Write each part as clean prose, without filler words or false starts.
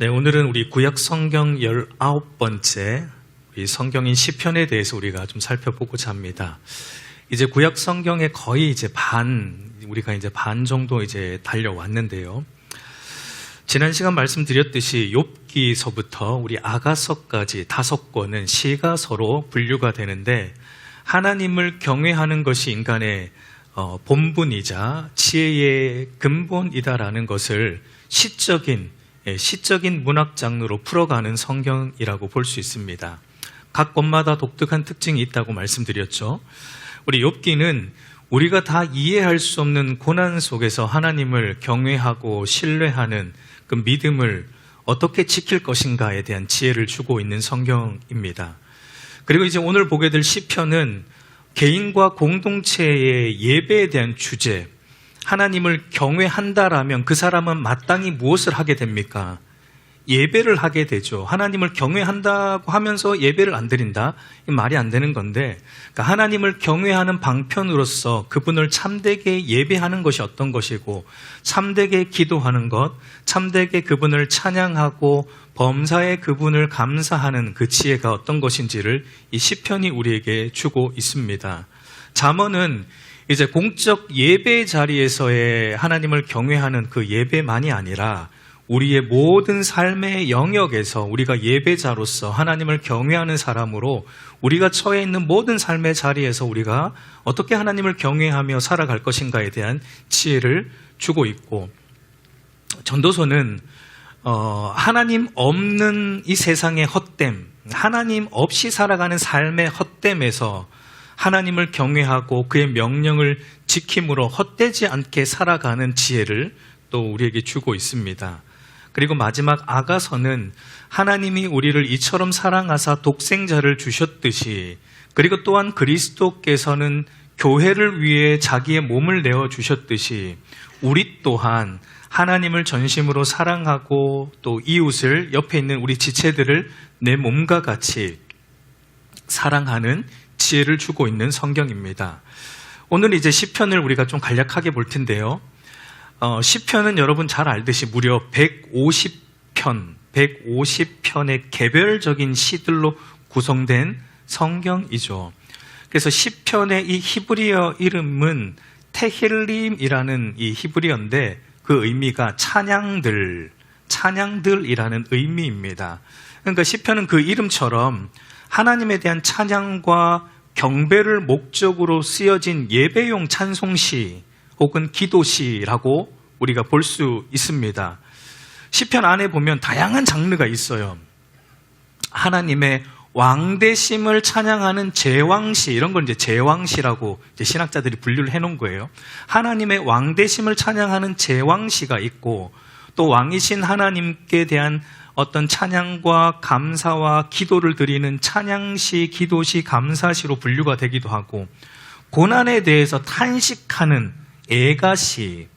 네, 오늘은 우리 구약 성경 19번째 우리 성경인 시편에 대해서 우리가 좀 살펴보고자 합니다. 이제 구약 성경의 거의 우리가 이제 반 정도 이제 달려왔는데요. 지난 시간 말씀드렸듯이 욥기서부터 우리 아가서까지 5권은 시가 서로 분류가 되는데, 하나님을 경외하는 것이 인간의 본분이자 지혜의 근본이다라는 것을 시적인 문학 장르로 풀어가는 성경이라고 볼 수 있습니다. 각 권마다 독특한 특징이 있다고 말씀드렸죠. 우리 욥기는 우리가 다 이해할 수 없는 고난 속에서 하나님을 경외하고 신뢰하는 그 믿음을 어떻게 지킬 것인가에 대한 지혜를 주고 있는 성경입니다. 그리고 이제 오늘 보게 될 시편은 개인과 공동체의 예배에 대한 주제, 하나님을 경외한다라면 그 사람은 마땅히 무엇을 하게 됩니까? 예배를 하게 되죠. 하나님을 경외한다고 하면서 예배를 안 드린다? 이 말이 안 되는 건데, 그러니까 하나님을 경외하는 방편으로서 그분을 참되게 예배하는 것이 어떤 것이고, 참되게 기도하는 것, 참되게 그분을 찬양하고 범사에 그분을 감사하는 그 지혜가 어떤 것인지를 이 시편이 우리에게 주고 있습니다. 잠언은 이제 공적 예배 자리에서의 하나님을 경외하는 그 예배만이 아니라 우리의 모든 삶의 영역에서 우리가 예배자로서 하나님을 경외하는 사람으로 우리가 처해 있는 모든 삶의 자리에서 우리가 어떻게 하나님을 경외하며 살아갈 것인가에 대한 지혜를 주고 있고, 전도서는 하나님 없는 이 세상의 헛됨, 하나님 없이 살아가는 삶의 헛됨에서 하나님을 경외하고 그의 명령을 지킴으로 헛되지 않게 살아가는 지혜를 또 우리에게 주고 있습니다. 그리고 마지막 아가서는 하나님이 우리를 이처럼 사랑하사 독생자를 주셨듯이, 그리고 또한 그리스도께서는 교회를 위해 자기의 몸을 내어주셨듯이 우리 또한 하나님을 전심으로 사랑하고 또 이웃을, 옆에 있는 우리 지체들을 내 몸과 같이 사랑하는 지혜를 주고 있는 성경입니다. 오늘 이제 시편을 우리가 좀 간략하게 볼 텐데요. 시편은 여러분 잘 알듯이 무려 150편의 개별적인 시들로 구성된 성경이죠. 그래서 시편의 이 히브리어 이름은 테힐림이라는 이 히브리어인데, 그 의미가 찬양들이라는 의미입니다. 그러니까 시편은 그 이름처럼 하나님에 대한 찬양과 경배를 목적으로 쓰여진 예배용 찬송시 혹은 기도시라고 우리가 볼 수 있습니다. 시편 안에 보면 다양한 장르가 있어요. 하나님의 왕대심을 찬양하는 제왕시, 이런 걸 이제 제왕시라고 이제 신학자들이 분류를 해놓은 거예요. 하나님의 왕대심을 찬양하는 제왕시가 있고, 또 왕이신 하나님께 대한 어떤 찬양과 감사와 기도를 드리는 찬양시, 기도시, 감사시로 분류가 되기도 하고, 고난에 대해서 탄식하는 애가시,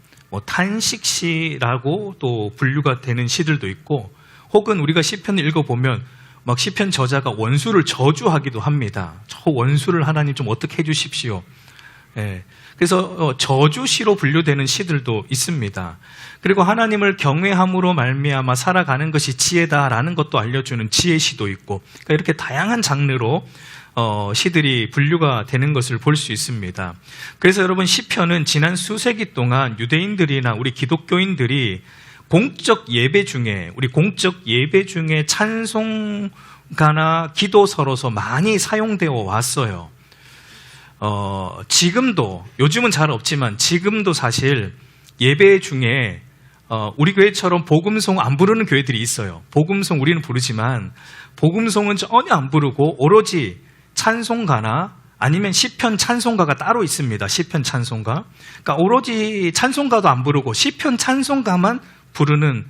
탄식시라고 또 분류가 되는 시들도 있고, 혹은 우리가 시편을 읽어보면 막 시편 저자가 원수를 저주하기도 합니다. 저 원수를 하나님 좀 어떻게 해주십시오. 그래서 저주시로 분류되는 시들도 있습니다. 그리고 하나님을 경외함으로 말미암아 살아가는 것이 지혜다라는 것도 알려주는 지혜시도 있고, 그러니까 이렇게 다양한 장르로 시들이 분류가 되는 것을 볼 수 있습니다. 그래서 여러분, 시편은 지난 수세기 동안 유대인들이나 우리 기독교인들이 공적 예배 중에 찬송가나 기도서로서 많이 사용되어 왔어요. 지금도, 요즘은 잘 없지만 지금도 사실 예배 중에 우리 교회처럼 복음송 안 부르는 교회들이 있어요. 복음송 우리는 부르지만 복음송은 전혀 안 부르고 오로지 찬송가나 아니면 시편 찬송가가 따로 있습니다. 시편 찬송가. 그러니까 오로지 찬송가도 안 부르고 시편 찬송가만 부르는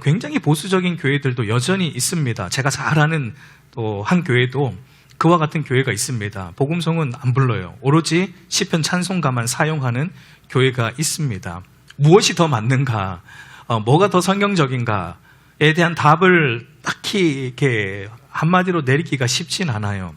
굉장히 보수적인 교회들도 여전히 있습니다. 제가 잘 아는 또 한 교회도 그와 같은 교회가 있습니다. 복음송은 안 불러요. 오로지 시편 찬송가만 사용하는 교회가 있습니다. 무엇이 더 맞는가, 뭐가 더 성경적인가에 대한 답을 딱히 이렇게 한마디로 내리기가 쉽진 않아요.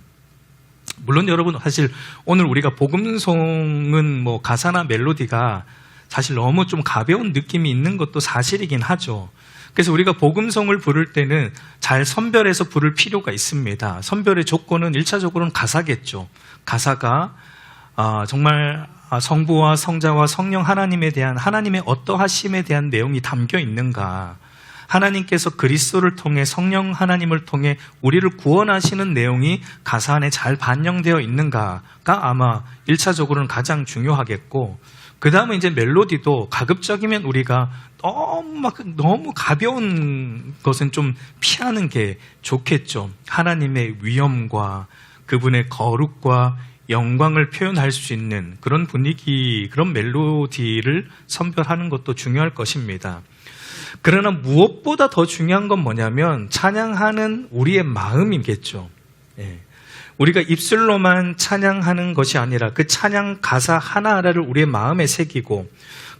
물론 여러분, 사실 오늘 우리가 복음송은 가사나 멜로디가 사실 너무 좀 가벼운 느낌이 있는 것도 사실이긴 하죠. 그래서 우리가 복음송을 부를 때는 잘 선별해서 부를 필요가 있습니다. 선별의 조건은 1차적으로는 가사겠죠. 가사가 정말 성부와 성자와 성령 하나님에 대한 하나님의 어떠하심에 대한 내용이 담겨 있는가, 하나님께서 그리스도를 통해 성령 하나님을 통해 우리를 구원하시는 내용이 가사 안에 잘 반영되어 있는가가 아마 1차적으로는 가장 중요하겠고, 그 다음에 이제 멜로디도 가급적이면 우리가 너무 가벼운 것은 좀 피하는 게 좋겠죠. 하나님의 위엄과 그분의 거룩과 영광을 표현할 수 있는 그런 분위기, 그런 멜로디를 선별하는 것도 중요할 것입니다. 그러나 무엇보다 더 중요한 건 뭐냐면 찬양하는 우리의 마음이겠죠. 우리가 입술로만 찬양하는 것이 아니라 그 찬양 가사 하나하나를 우리의 마음에 새기고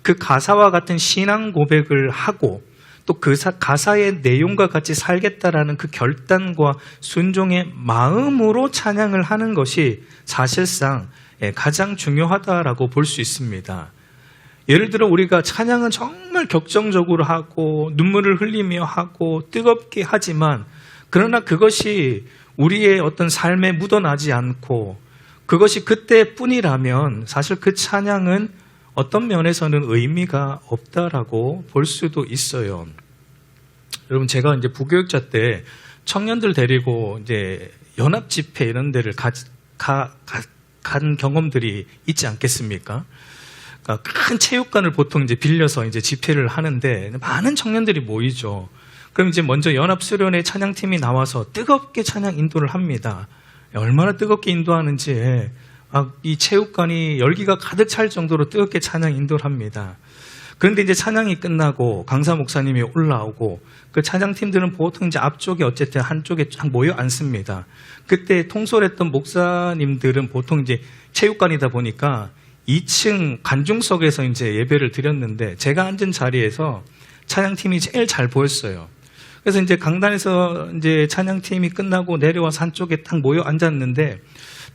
그 가사와 같은 신앙 고백을 하고 또 그 가사의 내용과 같이 살겠다라는 그 결단과 순종의 마음으로 찬양을 하는 것이 사실상 가장 중요하다라고 볼 수 있습니다. 예를 들어 우리가 찬양은 정말 격정적으로 하고 눈물을 흘리며 하고 뜨겁게 하지만, 그러나 그것이 우리의 어떤 삶에 묻어나지 않고 그것이 그때뿐이라면 사실 그 찬양은 어떤 면에서는 의미가 없다라고 볼 수도 있어요. 여러분, 제가 이제 부교육자 때 청년들 데리고 이제 연합 집회 이런 데를 간 경험들이 있지 않겠습니까? 그러니까 큰 체육관을 보통 이제 빌려서 이제 집회를 하는데 많은 청년들이 모이죠. 그럼 이제 먼저 연합수련회 찬양팀이 나와서 뜨겁게 찬양 인도를 합니다. 얼마나 뜨겁게 인도하는지 이 체육관이 열기가 가득 찰 정도로 뜨겁게 찬양 인도를 합니다. 그런데 이제 찬양이 끝나고 강사 목사님이 올라오고 그 찬양팀들은 보통 이제 앞쪽에 어쨌든 한쪽에 쫙 모여 앉습니다. 그때 통솔했던 목사님들은 보통 이제 체육관이다 보니까 2층 관중석에서 이제 예배를 드렸는데 제가 앉은 자리에서 찬양팀이 제일 잘 보였어요. 그래서 이제 강단에서 이제 찬양팀이 끝나고 내려와서 한쪽에 딱 모여 앉았는데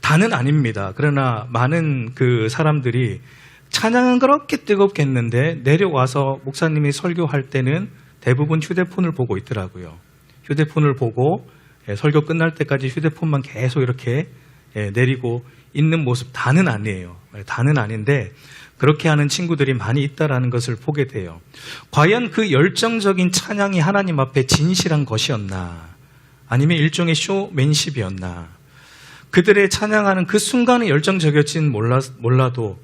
다는 아닙니다. 그러나 많은 그 사람들이 찬양은 그렇게 뜨겁게 했는데 내려와서 목사님이 설교할 때는 대부분 휴대폰을 보고 있더라고요. 휴대폰을 보고 설교 끝날 때까지 휴대폰만 계속 이렇게 내리고 있는 모습. 다는 아니에요. 다는 아닌데 그렇게 하는 친구들이 많이 있다라는 것을 보게 돼요. 과연 그 열정적인 찬양이 하나님 앞에 진실한 것이었나? 아니면 일종의 쇼맨십이었나? 그들의 찬양하는 그 순간에 열정적이었지는 몰라도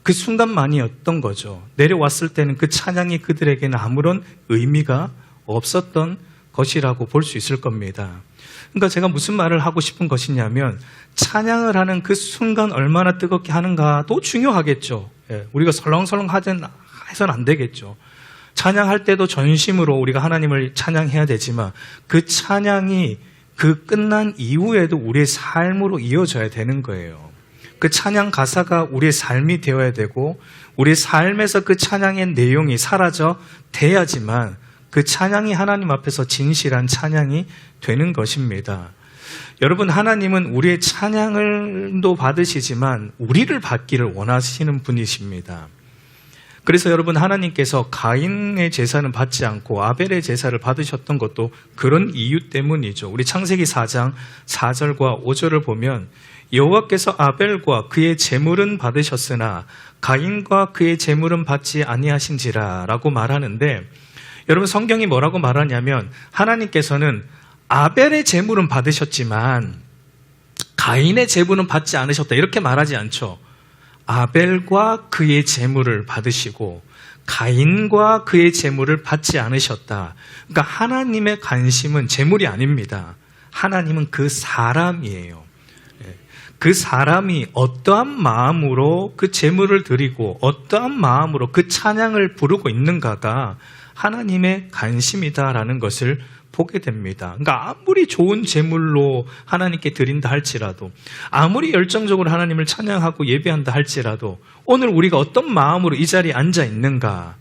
그 순간만이었던 거죠. 내려왔을 때는 그 찬양이 그들에게는 아무런 의미가 없었던 것이라고 볼 수 있을 겁니다. 그러니까 제가 무슨 말을 하고 싶은 것이냐면 찬양을 하는 그 순간 얼마나 뜨겁게 하는가도 중요하겠죠. 우리가 설렁설렁 해서는 안 되겠죠. 찬양할 때도 전심으로 우리가 하나님을 찬양해야 되지만 그 찬양이 그 끝난 이후에도 우리의 삶으로 이어져야 되는 거예요. 그 찬양 가사가 우리의 삶이 되어야 되고 우리의 삶에서 그 찬양의 내용이 사라져 돼야지만 그 찬양이 하나님 앞에서 진실한 찬양이 되는 것입니다. 여러분, 하나님은 우리의 찬양을도 받으시지만 우리를 받기를 원하시는 분이십니다. 그래서 여러분, 하나님께서 가인의 제사는 받지 않고 아벨의 제사를 받으셨던 것도 그런 이유 때문이죠. 우리 창세기 4장 4절과 5절을 보면 여호와께서 아벨과 그의 제물은 받으셨으나 가인과 그의 제물은 받지 아니하신지라 라고 말하는데, 여러분, 성경이 뭐라고 말하냐면 하나님께서는 아벨의 제물은 받으셨지만 가인의 제물은 받지 않으셨다 이렇게 말하지 않죠. 아벨과 그의 제물을 받으시고 가인과 그의 제물을 받지 않으셨다. 그러니까 하나님의 관심은 제물이 아닙니다. 하나님은 그 사람이에요. 그 사람이 어떠한 마음으로 그 제물을 드리고 어떠한 마음으로 그 찬양을 부르고 있는가가 하나님의 관심이다라는 것을 보게 됩니다. 그러니까 아무리 좋은 제물로 하나님께 드린다 할지라도, 아무리 열정적으로 하나님을 찬양하고 예배한다 할지라도 오늘 우리가 어떤 마음으로 이 자리에 앉아 있는가,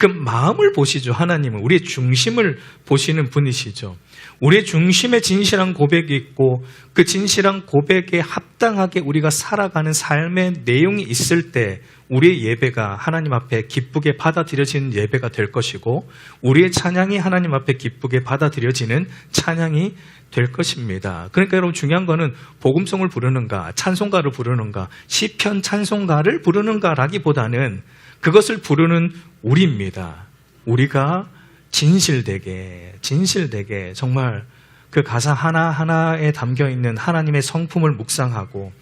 그 마음을 보시죠. 하나님은 우리의 중심을 보시는 분이시죠. 우리의 중심에 진실한 고백이 있고 그 진실한 고백에 합당하게 우리가 살아가는 삶의 내용이 있을 때 우리의 예배가 하나님 앞에 기쁘게 받아들여지는 예배가 될 것이고 우리의 찬양이 하나님 앞에 기쁘게 받아들여지는 찬양이 될 것입니다. 그러니까 여러분 중요한 거는 복음송을 부르는가, 찬송가를 부르는가, 시편 찬송가를 부르는가라기보다는 그것을 부르는 우리입니다. 우리가 진실되게 정말 그 가사 하나하나에 담겨있는 하나님의 성품을 묵상하고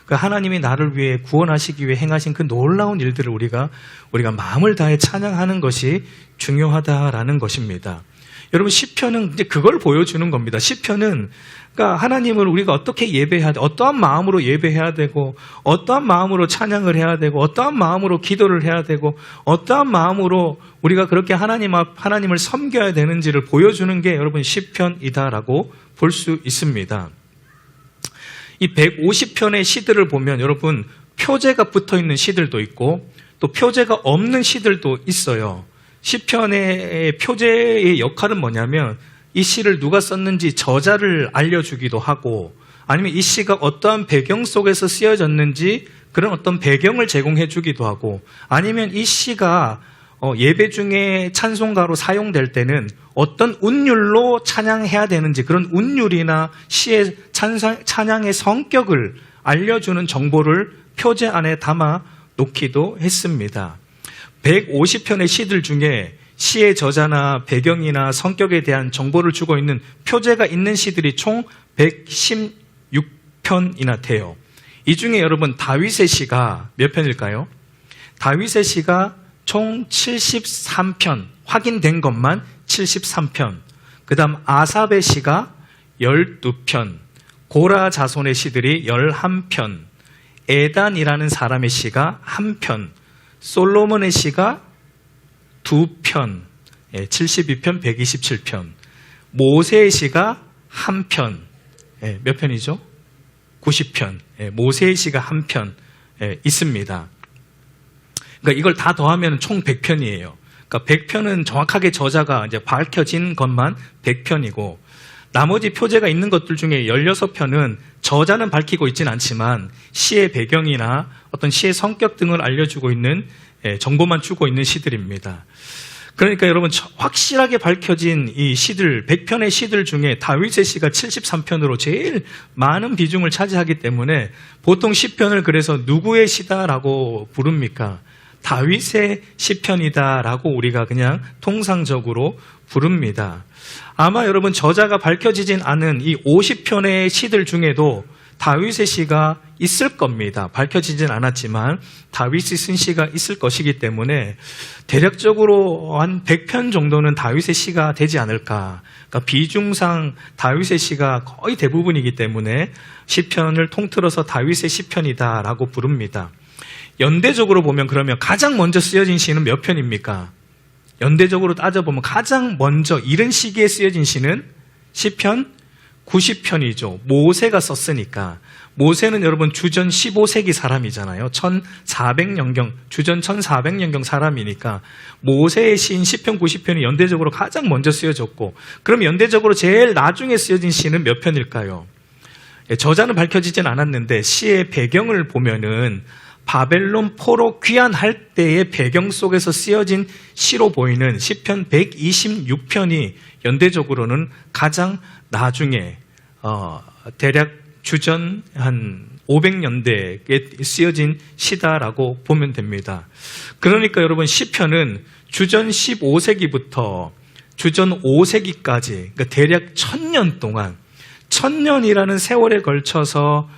그 하나님이 나를 위해 구원하시기 위해 행하신 그 놀라운 일들을 우리가 마음을 다해 찬양하는 것이 중요하다라는 것입니다. 여러분 시편은 이제 그걸 보여주는 겁니다. 시편은 그러니까 하나님을 우리가 어떻게 예배해야 돼, 어떠한 마음으로 예배해야 되고, 어떠한 마음으로 찬양을 해야 되고, 어떠한 마음으로 기도를 해야 되고, 어떠한 마음으로 우리가 그렇게 하나님을 섬겨야 되는지를 보여주는 게 여러분 시편이다라고 볼 수 있습니다. 이 150편의 시들을 보면 여러분 표제가 붙어 있는 시들도 있고 또 표제가 없는 시들도 있어요. 시편의 표제의 역할은 뭐냐면 이 시를 누가 썼는지 저자를 알려주기도 하고 아니면 이 시가 어떠한 배경 속에서 쓰여졌는지 그런 어떤 배경을 제공해 주기도 하고 아니면 이 시가 예배 중에 찬송가로 사용될 때는 어떤 운율로 찬양해야 되는지 그런 운율이나 시의 찬양의 성격을 알려주는 정보를 표제 안에 담아 놓기도 했습니다. 150편의 시들 중에 시의 저자나 배경이나 성격에 대한 정보를 주고 있는 표제가 있는 시들이 총 116편이나 돼요. 이 중에 여러분 다윗의 시가 몇 편일까요? 다윗의 시가 총 73편, 확인된 것만 73편. 그 다음 아삽의 시가 12편, 고라 자손의 시들이 11편, 에단이라는 사람의 시가 1편, 솔로몬의 시가 2편, 72편, 127편, 모세의 시가 1편, 몇 편이죠? 90편, 모세의 시가 1편 있습니다. 그러니까 이걸 다 더하면 총 100편이에요. 그러니까 100편은 정확하게 저자가 이제 밝혀진 것만 100편이고 나머지 표제가 있는 것들 중에 16편은 저자는 밝히고 있지는 않지만 시의 배경이나 어떤 시의 성격 등을 알려주고 있는 정보만 주고 있는 시들입니다. 그러니까 여러분 확실하게 밝혀진 이 시들 100편의 시들 중에 다윗의 시가 73편으로 제일 많은 비중을 차지하기 때문에 보통 시편을 그래서 누구의 시다라고 부릅니까? 다윗의 시편이다라고 우리가 그냥 통상적으로 부릅니다. 아마 여러분 저자가 밝혀지진 않은 이 50편의 시들 중에도 다윗의 시가 있을 겁니다. 밝혀지진 않았지만 다윗이 쓴 시가 있을 것이기 때문에 대략적으로 한 100편 정도는 다윗의 시가 되지 않을까. 그러니까 비중상 다윗의 시가 거의 대부분이기 때문에 시편을 통틀어서 다윗의 시편이다라고 부릅니다. 연대적으로 보면 그러면 가장 먼저 쓰여진 시는 몇 편입니까? 연대적으로 따져보면 가장 먼저 이른 시기에 쓰여진 시는 시편 90편이죠. 모세가 썼으니까. 모세는 여러분 주전 15세기 사람이잖아요. 1400년경, 주전 1400년경 사람이니까 모세의 시인 시편 90편이 연대적으로 가장 먼저 쓰여졌고 그럼 연대적으로 제일 나중에 쓰여진 시는 몇 편일까요? 저자는 밝혀지진 않았는데 시의 배경을 보면은 바벨론 포로 귀환할 때의 배경 속에서 쓰여진 시로 보이는 시편 126편이 연대적으로는 가장 나중에 대략 주전 한 500년대에 쓰여진 시다라고 보면 됩니다. 그러니까 여러분 시편은 주전 15세기부터 주전 5세기까지 그러니까 대략 1000년 동안 1000년이라는 세월에 걸쳐서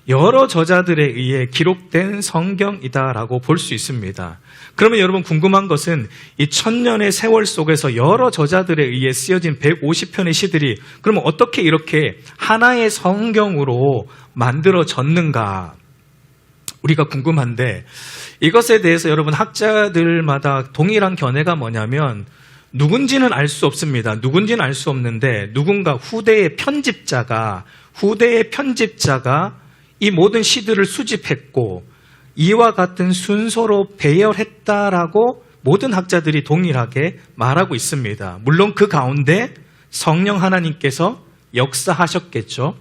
여러 저자들에 의해 기록된 성경이다라고 볼 수 있습니다. 그러면 여러분 궁금한 것은 이 1000년의 세월 속에서 여러 저자들에 의해 쓰여진 150편의 시들이 그러면 어떻게 이렇게 하나의 성경으로 만들어졌는가? 우리가 궁금한데 이것에 대해서 여러분 학자들마다 동일한 견해가 뭐냐면 누군지는 알 수 없습니다. 누군지는 알 수 없는데 누군가 후대의 편집자가 이 모든 시들을 수집했고 이와 같은 순서로 배열했다라고 모든 학자들이 동일하게 말하고 있습니다. 물론 그 가운데 성령 하나님께서 역사하셨겠죠.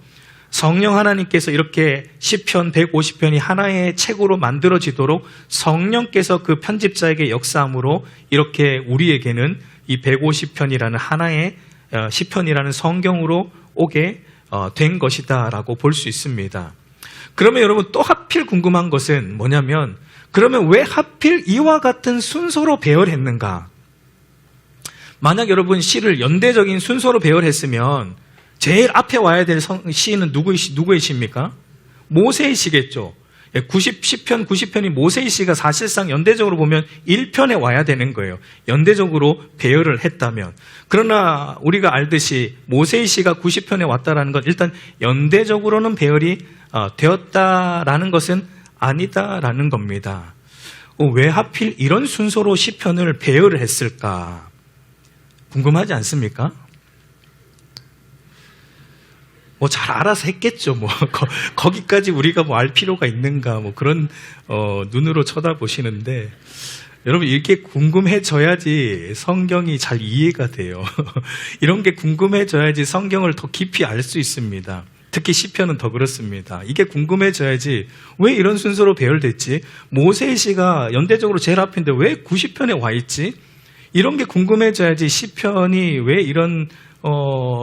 성령 하나님께서 이렇게 시편 150편이 하나의 책으로 만들어지도록 성령께서 그 편집자에게 역사함으로 이렇게 우리에게는 이 150편이라는 하나의 시편이라는 성경으로 오게 된 것이다라고 볼 수 있습니다. 그러면 여러분 또 하필 궁금한 것은 뭐냐면, 그러면 왜 하필 이와 같은 순서로 배열했는가? 만약 여러분 시를 연대적인 순서로 배열했으면 제일 앞에 와야 될 시인은 누구의 시입니까? 모세의 시겠죠. 10편, 90편이 모세의 시가 사실상 연대적으로 보면 1편에 와야 되는 거예요. 연대적으로 배열을 했다면. 그러나 우리가 알듯이 모세의 시가 90편에 왔다라는 건 일단 연대적으로는 배열이 되었다라는 것은 아니다라는 겁니다. 왜 하필 이런 순서로 시편을 배열을 했을까? 궁금하지 않습니까? 잘 알아서 했겠죠. 거기까지 우리가 알 필요가 있는가, 그런, 눈으로 쳐다보시는데, 여러분, 이렇게 궁금해져야지 성경이 잘 이해가 돼요. 이런 게 궁금해져야지 성경을 더 깊이 알 수 있습니다. 특히 시편은 더 그렇습니다. 이게 궁금해져야지 왜 이런 순서로 배열됐지? 모세의 시가 연대적으로 제일 앞인데 왜 90편에 와 있지? 이런 게 궁금해져야지 시편이 왜 이런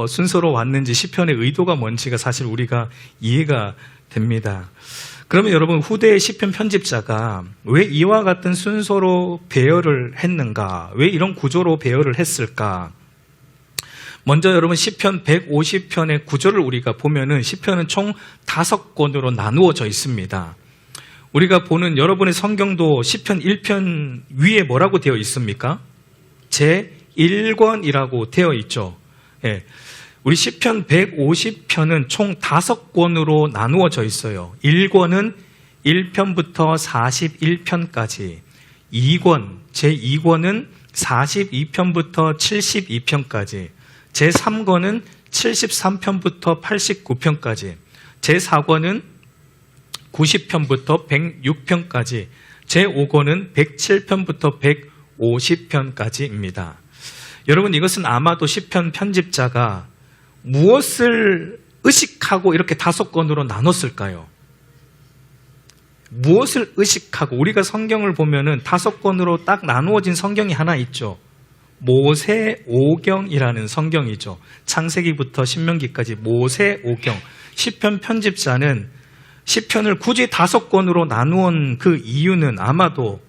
순서로 왔는지, 시편의 의도가 뭔지가 사실 우리가 이해가 됩니다. 그러면 여러분, 후대의 시편 편집자가 왜 이와 같은 순서로 배열을 했는가? 왜 이런 구조로 배열을 했을까? 먼저 여러분, 시편 150편의 구조를 우리가 보면은 시편은 총 5권으로 나누어져 있습니다. 우리가 보는 여러분의 성경도 시편 1편 위에 뭐라고 되어 있습니까? 제1권이라고 되어 있죠. 예. 우리 시편 150편은 총 5권으로 나누어져 있어요. 1권은 1편부터 41편까지, 2권, 제2권은 42편부터 72편까지, 제3권은 73편부터 89편까지, 제4권은 90편부터 106편까지, 제5권은 107편부터 150편까지입니다. 여러분, 이것은 아마도 시편 편집자가 무엇을 의식하고 이렇게 5권으로 나눴을까요? 무엇을 의식하고? 우리가 성경을 보면은 5권으로 딱 나누어진 성경이 하나 있죠. 모세오경이라는 성경이죠. 창세기부터 신명기까지 모세오경. 시편 편집자는 시편을 굳이 5권으로 나누은 그 이유는 아마도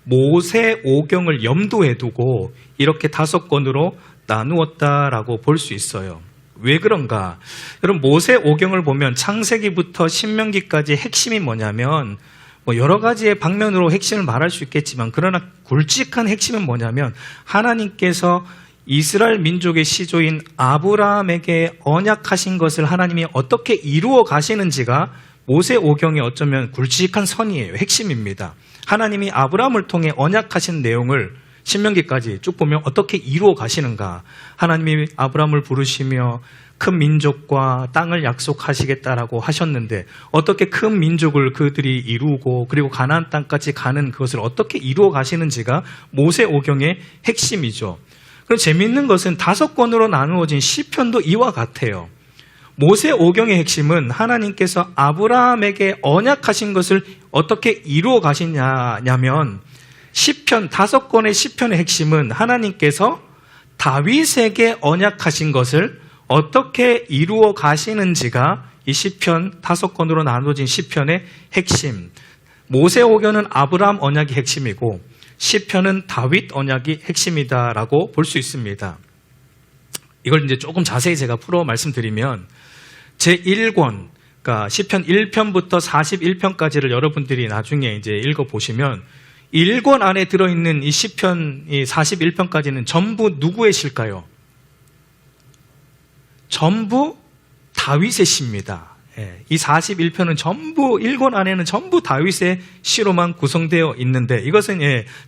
모세오경을 염두에 두고 이렇게 5권으로 나누었다라고 볼 수 있어요. 왜 그런가? 여러분, 모세오경을 보면 창세기부터 신명기까지 핵심이 뭐냐면, 여러 가지의 방면으로 핵심을 말할 수 있겠지만, 그러나 굵직한 핵심은 뭐냐면, 하나님께서 이스라엘 민족의 시조인 아브라함에게 언약하신 것을 하나님이 어떻게 이루어 가시는지가 모세오경의 어쩌면 굵직한 선이에요. 핵심입니다. 하나님이 아브라함을 통해 언약하신 내용을 신명기까지 쭉 보면 어떻게 이루어 가시는가. 하나님이 아브라함을 부르시며 큰 민족과 땅을 약속하시겠다라고 하셨는데 어떻게 큰 민족을 그들이 이루고 그리고 가나안 땅까지 가는 그것을 어떻게 이루어 가시는지가 모세오경의 핵심이죠. 그럼 재미있는 것은 5권으로 나누어진 시편도 이와 같아요. 모세오경의 핵심은 하나님께서 아브라함에게 언약하신 것을 어떻게 이루어 가시냐면, 시편 5권의 시편의 핵심은 하나님께서 다윗에게 언약하신 것을 어떻게 이루어 가시는지가 이 시편 5권으로 나눠진 시편의 핵심. 모세오경은 아브라함 언약이 핵심이고 시편은 다윗 언약이 핵심이다라고 볼 수 있습니다. 이걸 이제 조금 자세히 제가 풀어 말씀드리면, 제1권, 그러니까 시편 1편부터 41편까지를 여러분들이 나중에 이제 읽어 보시면 1권 안에 들어있는 이 시편 41편까지는 전부 누구의 시일까요? 전부 다윗의 시입니다. 이 41편은 전부 1권 안에는 전부 다윗의 시로만 구성되어 있는데, 이것은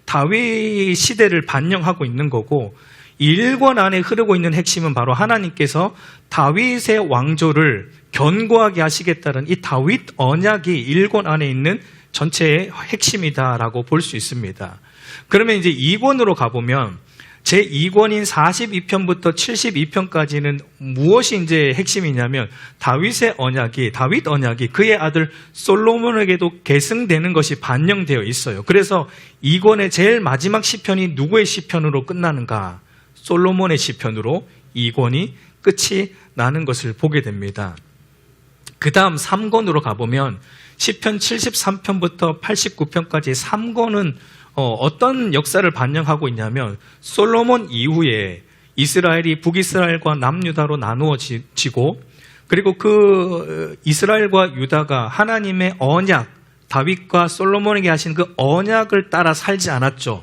다윗 시대를 반영하고 있는 거고, 1권 안에 흐르고 있는 핵심은 바로 하나님께서 다윗의 왕조를 견고하게 하시겠다는 이 다윗 언약이 1권 안에 있는 전체의 핵심이다라고 볼 수 있습니다. 그러면 이제 2권으로 가보면 제2권인 42편부터 72편까지는 무엇이 이제 핵심이냐면 다윗 언약이 그의 아들 솔로몬에게도 계승되는 것이 반영되어 있어요. 그래서 2권의 제일 마지막 시편이 누구의 시편으로 끝나는가? 솔로몬의 시편으로 2권이 끝이 나는 것을 보게 됩니다. 그 다음 3권으로 가보면 시편 73편부터 89편까지 3권은 어떤 역사를 반영하고 있냐면 솔로몬 이후에 이스라엘이 북이스라엘과 남유다로 나누어지고 그리고 그 이스라엘과 유다가 하나님의 언약, 다윗과 솔로몬에게 하신 그 언약을 따라 살지 않았죠.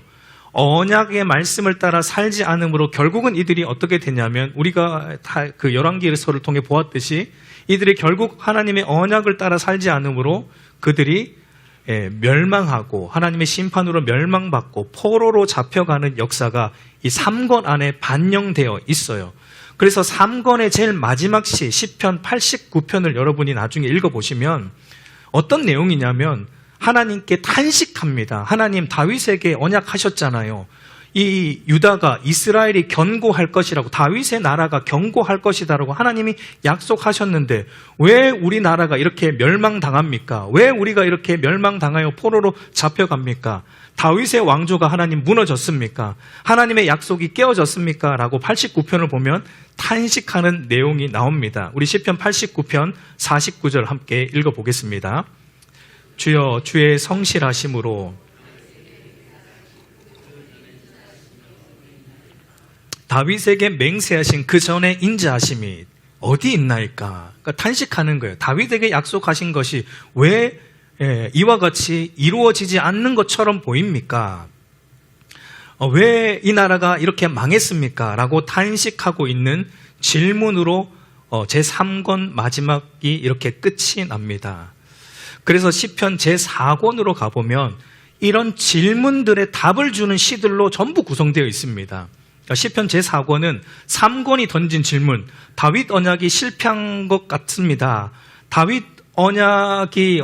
언약의 말씀을 따라 살지 않으므로 결국은 이들이 어떻게 되냐면 우리가 그 열왕기서를 통해 보았듯이 이들이 결국 하나님의 언약을 따라 살지 않으므로 그들이 멸망하고 하나님의 심판으로 멸망받고 포로로 잡혀가는 역사가 이 3권 안에 반영되어 있어요. 그래서 3권의 제일 마지막 시편 89편을 여러분이 나중에 읽어보시면 어떤 내용이냐면 하나님께 탄식합니다. 하나님 다윗에게 언약하셨잖아요. 이 유다가 이스라엘이 견고할 것이라고 다윗의 나라가 견고할 것이다라고 하나님이 약속하셨는데 왜 우리나라가 이렇게 멸망당합니까? 왜 우리가 이렇게 멸망당하여 포로로 잡혀갑니까? 다윗의 왕조가 하나님 무너졌습니까? 하나님의 약속이 깨어졌습니까? 라고 89편을 보면 탄식하는 내용이 나옵니다. 우리 시편 89편 49절 함께 읽어보겠습니다. 주여 주의 성실하심으로 다윗에게 맹세하신 그 전에 인자하심이 어디 있나이까? 그러니까 탄식하는 거예요. 다윗에게 약속하신 것이 왜 이와 같이 이루어지지 않는 것처럼 보입니까? 왜 이 나라가 이렇게 망했습니까? 라고 탄식하고 있는 질문으로 제3권 마지막이 이렇게 끝이 납니다. 그래서 시편 제4권으로 가보면 이런 질문들의 답을 주는 시들로 전부 구성되어 있습니다. 시편 제4권은 3권이 던진 질문, 다윗 언약이 실패한 것 같습니다. 다윗 언약이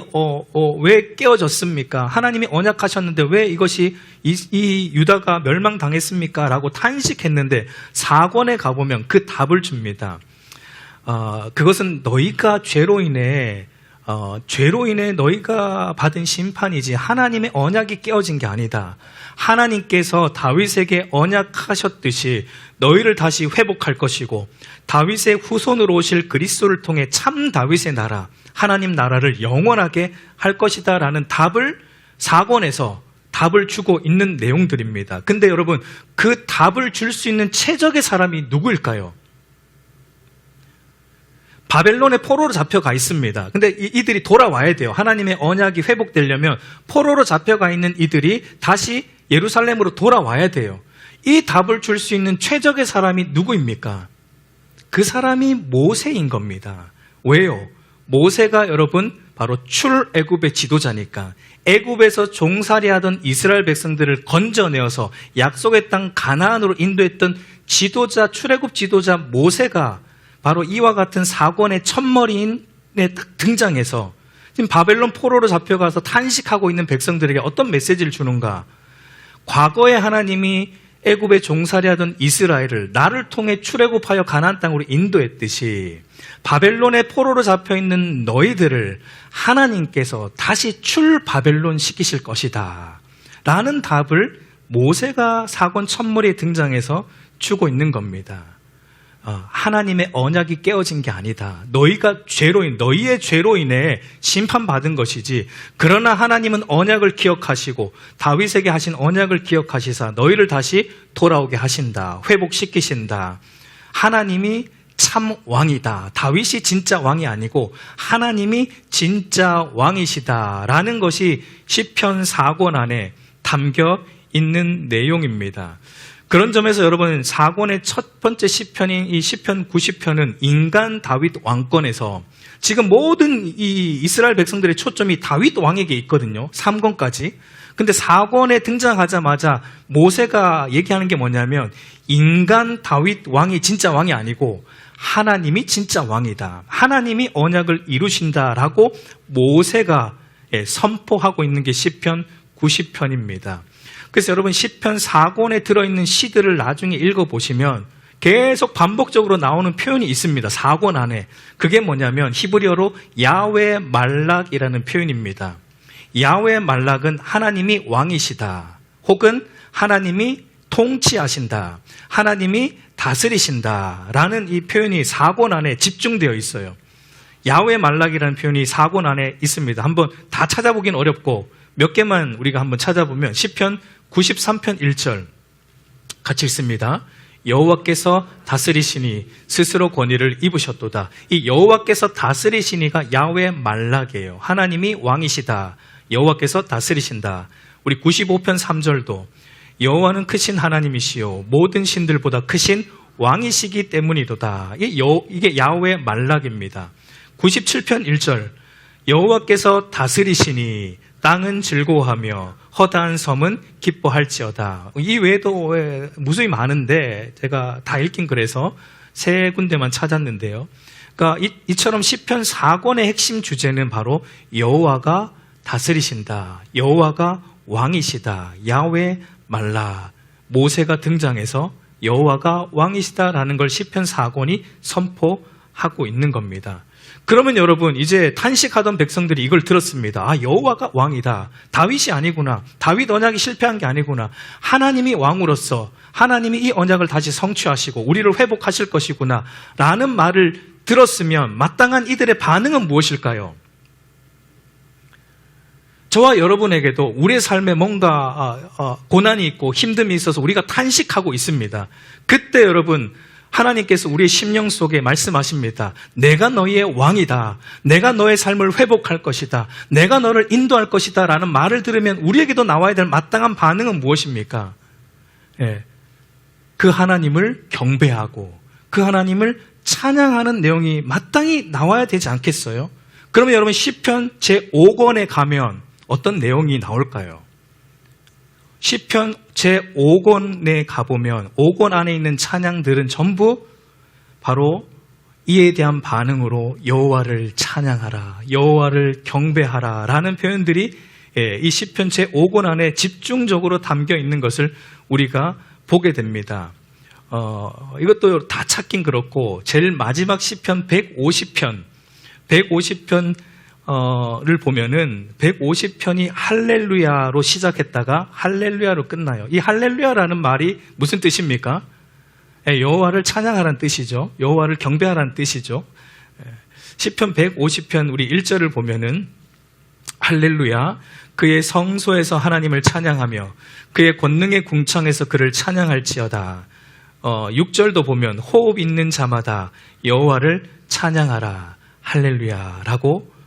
왜 깨어졌습니까? 하나님이 언약하셨는데 왜 이것이 이 유다가 멸망당했습니까? 라고 탄식했는데 4권에 가보면 그 답을 줍니다. 그것은 너희가 죄로 인해 너희가 받은 심판이지 하나님의 언약이 깨어진 게 아니다. 하나님께서 다윗에게 언약하셨듯이 너희를 다시 회복할 것이고 다윗의 후손으로 오실 그리스도를 통해 참 다윗의 나라, 하나님 나라를 영원하게 할 것이다 라는 답을 4권에서 답을 주고 있는 내용들입니다. 근데 여러분 그 답을 줄 수 있는 최적의 사람이 누구일까요? 바벨론의 포로로 잡혀가 있습니다. 근데 이들이 돌아와야 돼요. 하나님의 언약이 회복되려면 포로로 잡혀가 있는 이들이 다시 예루살렘으로 돌아와야 돼요. 이 답을 줄 수 있는 최적의 사람이 누구입니까? 그 사람이 모세인 겁니다. 왜요? 모세가 여러분 바로 출애굽의 지도자니까. 애굽에서 종살이하던 이스라엘 백성들을 건져내어서 약속의 땅 가나안으로 인도했던 지도자, 출애굽 지도자 모세가 바로 이와 같은 4권의 첫머리인에 등장해서 지금 바벨론 포로로 잡혀가서 탄식하고 있는 백성들에게 어떤 메시지를 주는가? 과거에 하나님이 애굽에 종살이하던 이스라엘을 나를 통해 출애굽하여 가나안 땅으로 인도했듯이 바벨론의 포로로 잡혀있는 너희들을 하나님께서 다시 출바벨론 시키실 것이다 라는 답을 모세가 4권 첫머리에 등장해서 주고 있는 겁니다. 하나님의 언약이 깨어진 게 아니다. 너희의 죄로 인해 심판받은 것이지. 그러나 하나님은 언약을 기억하시고 다윗에게 하신 언약을 기억하시사 너희를 다시 돌아오게 하신다. 회복시키신다. 하나님이 참 왕이다. 다윗이 진짜 왕이 아니고 하나님이 진짜 왕이시다라는 것이 시편 4권 안에 담겨 있는 내용입니다. 그런 점에서 여러분 4권의 첫 번째 시편인 이 시편 90편은 인간 다윗 왕권에서 지금 모든 이 이스라엘 백성들의 초점이 다윗 왕에게 있거든요. 3권까지. 근데 4권에 등장하자마자 모세가 얘기하는 게 뭐냐면 인간 다윗 왕이 진짜 왕이 아니고 하나님이 진짜 왕이다. 하나님이 언약을 이루신다라고 모세가 선포하고 있는 게 시편 90편입니다. 그래서 여러분 시편 4권에 들어있는 시들을 나중에 읽어보시면 계속 반복적으로 나오는 표현이 있습니다. 4권 안에. 그게 뭐냐면 히브리어로 야훼 말락이라는 표현입니다. 야훼 말락은 하나님이 왕이시다. 혹은 하나님이 통치하신다. 하나님이 다스리신다. 라는 이 표현이 4권 안에 집중되어 있어요. 야훼 말락이라는 표현이 4권 안에 있습니다. 한번 다 찾아보긴 어렵고 몇 개만 우리가 한번 찾아보면 시편 93편 1절 같이 읽습니다. 여호와께서 다스리시니 스스로 권위를 입으셨도다. 이 여호와께서 다스리시니가 야훼 말락이에요. 하나님이 왕이시다. 여호와께서 다스리신다. 우리 95편 3절도 여호와는 크신 하나님이시요 모든 신들보다 크신 왕이시기 때문이도다. 이게 야훼 말락입니다. 97편 1절 여호와께서 다스리시니 땅은 즐거워하며 허다한 섬은 기뻐할지어다. 이 외에도 무수히 많은데 제가 다 읽긴 그래서 세 군데만 찾았는데요. 그러니까 이처럼 시편 4권의 핵심 주제는 바로 여호와가 다스리신다. 여호와가 왕이시다. 야훼 말라. 모세가 등장해서 여호와가 왕이시다라는 걸 시편 4권이 선포하고 있는 겁니다. 그러면 여러분 이제 탄식하던 백성들이 이걸 들었습니다. 아, 여호와가 왕이다. 다윗이 아니구나. 다윗 언약이 실패한 게 아니구나. 하나님이 왕으로서 하나님이 이 언약을 다시 성취하시고 우리를 회복하실 것이구나 라는 말을 들었으면 마땅한 이들의 반응은 무엇일까요? 저와 여러분에게도 우리의 삶에 뭔가 고난이 있고 힘듦이 있어서 우리가 탄식하고 있습니다. 그때 여러분 하나님께서 우리의 심령 속에 말씀하십니다. 내가 너희의 왕이다. 내가 너의 삶을 회복할 것이다. 내가 너를 인도할 것이다 라는 말을 들으면 우리에게도 나와야 될 마땅한 반응은 무엇입니까? 그 하나님을 경배하고 그 하나님을 찬양하는 내용이 마땅히 나와야 되지 않겠어요? 그러면 여러분 시편 제5권에 가면 어떤 내용이 나올까요? 시편 제5권에 가보면 5권 안에 있는 찬양들은 전부 바로 이에 대한 반응으로 여호와를 찬양하라, 여호와를 경배하라 라는 표현들이 이 시편 제5권 안에 집중적으로 담겨 있는 것을 우리가 보게 됩니다. 이것도 다 찾긴 그렇고 제일 마지막 시편 150편 를 보면은 150편이 할렐루야로 시작했다가 할렐루야로 끝나요. 이 할렐루야라는 말이 무슨 뜻입니까? 여호와를 찬양하라는 뜻이죠. 여호와를 경배하라는 뜻이죠. 시편 150편 우리 1절을 보면은 할렐루야 그의 성소에서 하나님을 찬양하며 그의 권능의 궁창에서 그를 찬양할지어다. 6절도 보면 호흡 있는 자마다 여호와를 찬양하라 할렐루야라고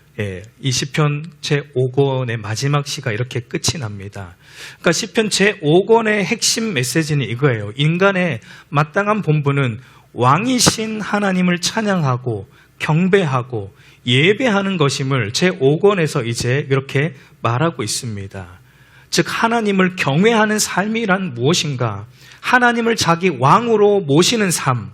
이 시편 제5권의 마지막 시가 이렇게 끝이 납니다. 그러니까 시편 제5권의 핵심 메시지는 이거예요. 인간의 마땅한 본분은 왕이신 하나님을 찬양하고 경배하고 예배하는 것임을 제5권에서 이제 이렇게 말하고 있습니다. 즉 하나님을 경외하는 삶이란 무엇인가? 하나님을 자기 왕으로 모시는 삶.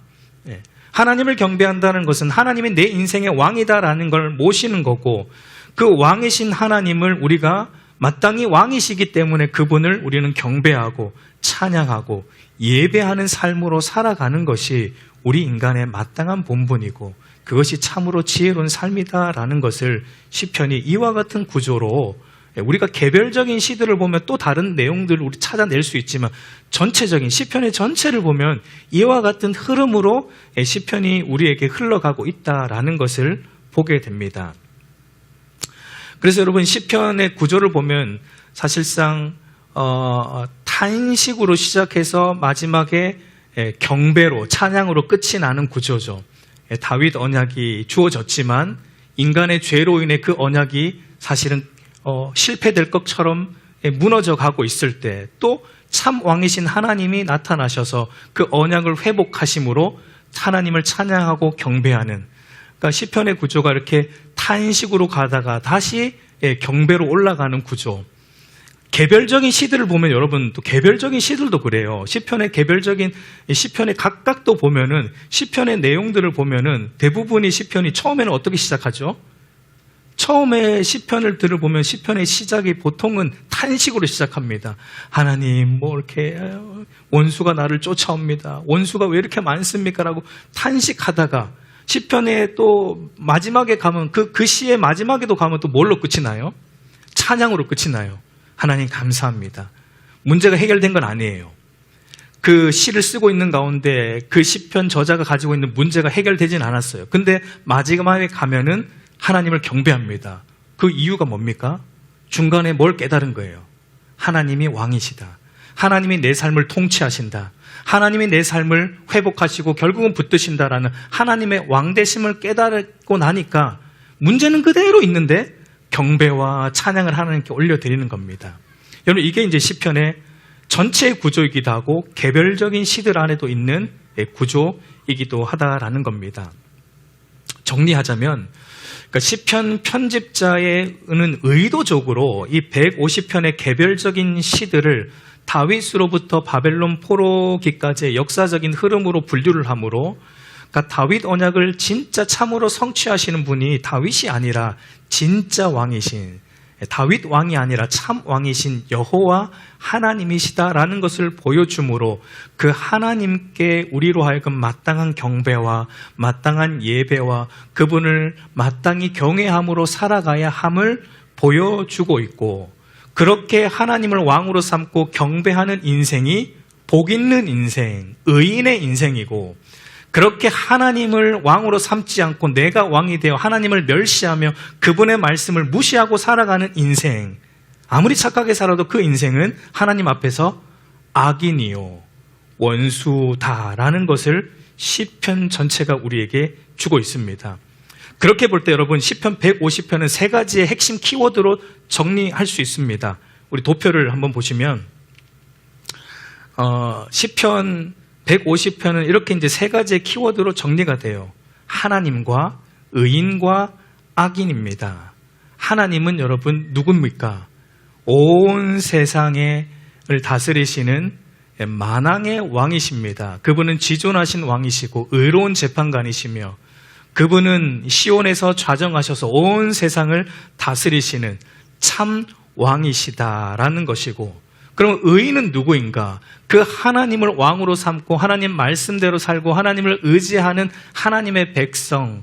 하나님을 경배한다는 것은 하나님이 내 인생의 왕이다라는 걸 모시는 거고 그 왕이신 하나님을 우리가 마땅히 왕이시기 때문에 그분을 우리는 경배하고 찬양하고 예배하는 삶으로 살아가는 것이 우리 인간의 마땅한 본분이고 그것이 참으로 지혜로운 삶이다라는 것을 시편이 이와 같은 구조로 우리가 개별적인 시들을 보면 또 다른 내용들을 우리 찾아낼 수 있지만 전체적인 시편의 전체를 보면 이와 같은 흐름으로 시편이 우리에게 흘러가고 있다라는 것을 보게 됩니다. 그래서 여러분 시편의 구조를 보면 사실상 탄식으로 시작해서 마지막에 경배로 찬양으로 끝이 나는 구조죠. 다윗 언약이 주어졌지만 인간의 죄로 인해 그 언약이 사실은 실패될 것처럼 무너져 가고 있을 때 또 참 왕이신 하나님이 나타나셔서 그 언약을 회복하심으로 하나님을 찬양하고 경배하는 그러니까 시편의 구조가 이렇게 탄식으로 가다가 다시 경배로 올라가는 구조. 개별적인 시들을 보면 여러분 또 개별적인 시들도 그래요. 시편의 개별적인 시편의 각각도 보면은 시편의 내용들을 보면은 대부분이 시편이 처음에는 어떻게 시작하죠? 처음에 시편을 들어보면 시편의 시작이 보통은 탄식으로 시작합니다. 하나님, 뭐 이렇게 원수가 나를 쫓아옵니다. 원수가 왜 이렇게 많습니까? 라고 탄식하다가 시편에 또 마지막에 가면 그 시의 마지막에도 가면 또 뭘로 끝이 나요? 찬양으로 끝이 나요. 하나님 감사합니다. 문제가 해결된 건 아니에요. 그 시를 쓰고 있는 가운데 그 시편 저자가 가지고 있는 문제가 해결되진 않았어요. 근데 마지막에 가면은 하나님을 경배합니다. 그 이유가 뭡니까? 중간에 뭘 깨달은 거예요. 하나님이 왕이시다. 하나님이 내 삶을 통치하신다. 하나님이 내 삶을 회복하시고 결국은 붙드신다라는 하나님의 왕되심을 깨달고 나니까 문제는 그대로 있는데 경배와 찬양을 하나님께 올려드리는 겁니다. 여러분, 이게 이제 시편의 전체의 구조이기도 하고 개별적인 시들 안에도 있는 구조이기도 하다라는 겁니다. 정리하자면 그러니까 시편 편집자는 의도적으로 이 150편의 개별적인 시들을 다윗으로부터 바벨론 포로기까지의 역사적인 흐름으로 분류를 함으로, 그러니까 다윗 언약을 진짜 참으로 성취하시는 분이 다윗이 아니라 진짜 왕이신, 다윗 왕이 아니라 참 왕이신 여호와 하나님이시다라는 것을 보여주므로 그 하나님께 우리로 하여금 마땅한 경배와 마땅한 예배와 그분을 마땅히 경외함으로 살아가야 함을 보여주고 있고, 그렇게 하나님을 왕으로 삼고 경배하는 인생이 복 있는 인생, 의인의 인생이고, 그렇게 하나님을 왕으로 삼지 않고 내가 왕이 되어 하나님을 멸시하며 그분의 말씀을 무시하고 살아가는 인생, 아무리 착하게 살아도 그 인생은 하나님 앞에서 악인이요 원수다라는 것을 시편 전체가 우리에게 주고 있습니다. 그렇게 볼 때 여러분, 시편 150편은 세 가지의 핵심 키워드로 정리할 수 있습니다. 우리 도표를 한번 보시면 시편 150편은 이렇게 이제 세 가지의 키워드로 정리가 돼요. 하나님과 의인과 악인입니다. 하나님은 여러분 누굽니까? 온 세상을 다스리시는 만왕의 왕이십니다. 그분은 지존하신 왕이시고 의로운 재판관이시며 그분은 시온에서 좌정하셔서 온 세상을 다스리시는 참 왕이시다라는 것이고, 그럼 의인은 누구인가? 그 하나님을 왕으로 삼고 하나님 말씀대로 살고 하나님을 의지하는 하나님의 백성이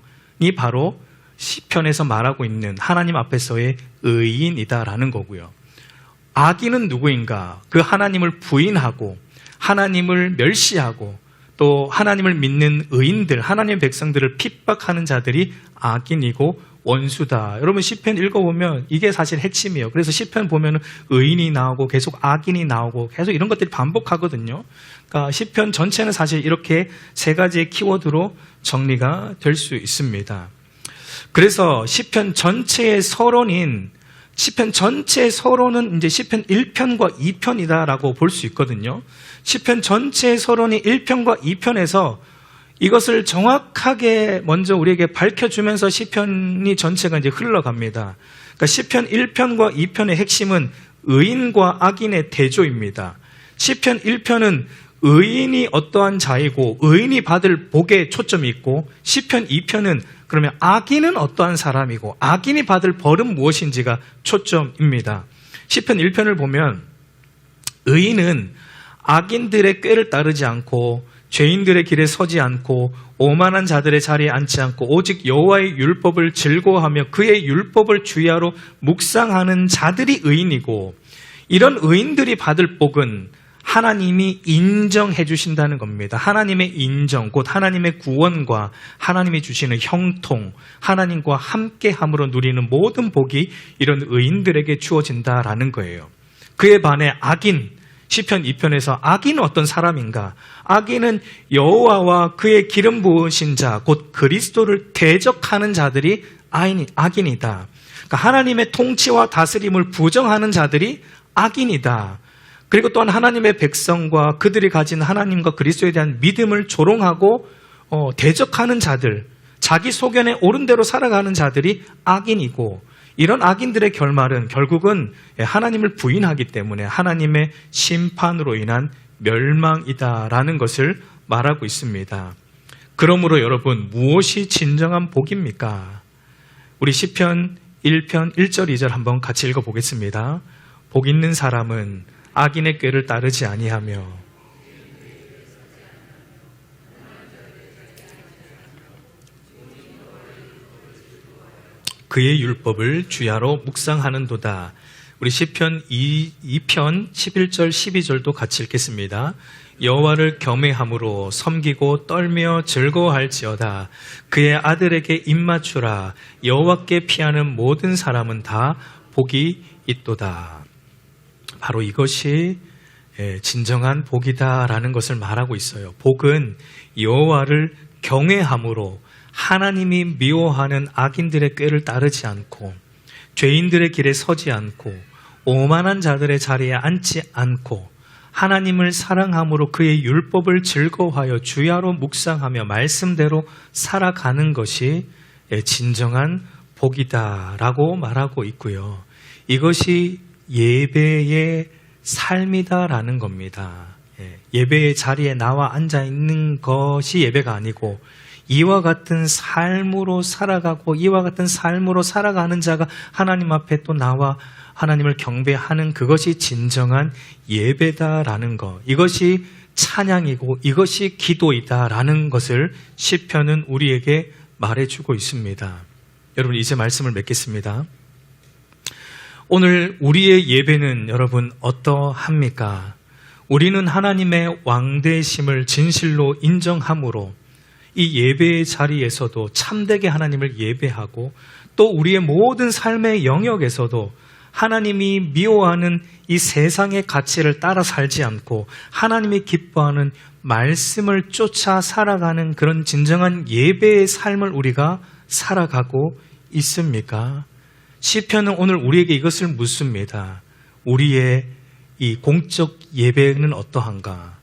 바로 시편에서 말하고 있는 하나님 앞에서의 의인이다라는 거고요. 악인은 누구인가? 그 하나님을 부인하고 하나님을 멸시하고 또 하나님을 믿는 의인들, 하나님의 백성들을 핍박하는 자들이 악인이고 원수다. 여러분, 시편 읽어보면 이게 사실 핵심이에요. 그래서 시편 보면 의인이 나오고 계속 악인이 나오고 계속 이런 것들이 반복하거든요. 그러니까 시편 전체는 사실 이렇게 세 가지의 키워드로 정리가 될 수 있습니다. 그래서 시편 전체의 서론은 이제 시편 1편과 2편이다라고 볼 수 있거든요. 시편 전체의 서론이 1편과 2편에서 이것을 정확하게 먼저 우리에게 밝혀주면서 시편이 전체가 이제 흘러갑니다. 그러니까 시편 1편과 2편의 핵심은 의인과 악인의 대조입니다. 시편 1편은 의인이 어떠한 자이고 의인이 받을 복에 초점이 있고, 시편 2편은 그러면 악인은 어떠한 사람이고 악인이 받을 벌은 무엇인지가 초점입니다. 시편 1편을 보면 의인은 악인들의 꾀를 따르지 않고 죄인들의 길에 서지 않고 오만한 자들의 자리에 앉지 않고 오직 여호와의 율법을 즐거워하며 그의 율법을 주야로 묵상하는 자들이 의인이고, 이런 의인들이 받을 복은 하나님이 인정해 주신다는 겁니다. 하나님의 인정, 곧 하나님의 구원과 하나님이 주시는 형통, 하나님과 함께함으로 누리는 모든 복이 이런 의인들에게 주어진다라는 거예요. 그에 반해 악인, 시편 2편에서 악인은 어떤 사람인가? 악인은 여호와와 그의 기름 부으신 자, 곧 그리스도를 대적하는 자들이 악인이다. 그러니까 하나님의 통치와 다스림을 부정하는 자들이 악인이다. 그리고 또한 하나님의 백성과 그들이 가진 하나님과 그리스도에 대한 믿음을 조롱하고 대적하는 자들, 자기 소견에 옳은 대로 살아가는 자들이 악인이고, 이런 악인들의 결말은 결국은 하나님을 부인하기 때문에 하나님의 심판으로 인한 멸망이다라는 것을 말하고 있습니다. 그러므로 여러분, 무엇이 진정한 복입니까? 우리 시편 1편 1절 2절 한번 같이 읽어보겠습니다. 복 있는 사람은 악인의 꾀를 따르지 아니하며 그의 율법을 주야로 묵상하는도다. 우리 시편 2편 11절 12절도 같이 읽겠습니다. 여호와를 경외함으로 섬기고 떨며 즐거워할지어다. 그의 아들에게 입맞추라. 여호와께 피하는 모든 사람은 다 복이 있도다. 바로 이것이 진정한 복이다라는 것을 말하고 있어요. 복은 여호와를 경외함으로 하나님이 미워하는 악인들의 꾀를 따르지 않고 죄인들의 길에 서지 않고 오만한 자들의 자리에 앉지 않고 하나님을 사랑함으로 그의 율법을 즐거워하여 주야로 묵상하며 말씀대로 살아가는 것이 진정한 복이다라고 말하고 있고요. 이것이 예배의 삶이다라는 겁니다. 예배의 자리에 나와 앉아 있는 것이 예배가 아니고 이와 같은 삶으로 살아가고 이와 같은 삶으로 살아가는 자가 하나님 앞에 또 나와 하나님을 경배하는 그것이 진정한 예배다라는 것, 이것이 찬양이고 이것이 기도이다라는 것을 시편은 우리에게 말해주고 있습니다. 여러분, 이제 말씀을 맺겠습니다. 오늘 우리의 예배는 여러분 어떠합니까? 우리는 하나님의 왕되심을 진실로 인정함으로 이 예배의 자리에서도 참되게 하나님을 예배하고 또 우리의 모든 삶의 영역에서도 하나님이 미워하는 이 세상의 가치를 따라 살지 않고 하나님이 기뻐하는 말씀을 쫓아 살아가는 그런 진정한 예배의 삶을 우리가 살아가고 있습니까? 시편은 오늘 우리에게 이것을 묻습니다. 우리의 이 공적 예배는 어떠한가?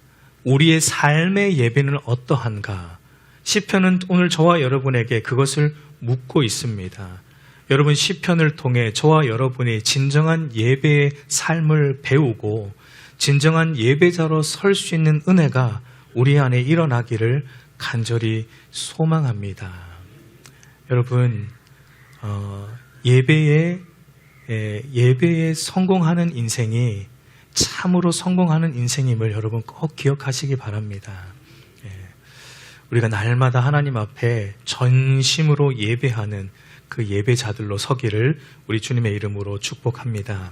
우리의 삶의 예배는 어떠한가? 시편은 오늘 저와 여러분에게 그것을 묻고 있습니다. 여러분, 시편을 통해 저와 여러분이 진정한 예배의 삶을 배우고 진정한 예배자로 설 수 있는 은혜가 우리 안에 일어나기를 간절히 소망합니다. 여러분, 예배에 성공하는 인생이 참으로 성공하는 인생임을 여러분 꼭 기억하시기 바랍니다. 우리가 날마다 하나님 앞에 전심으로 예배하는 그 예배자들로 서기를 우리 주님의 이름으로 축복합니다.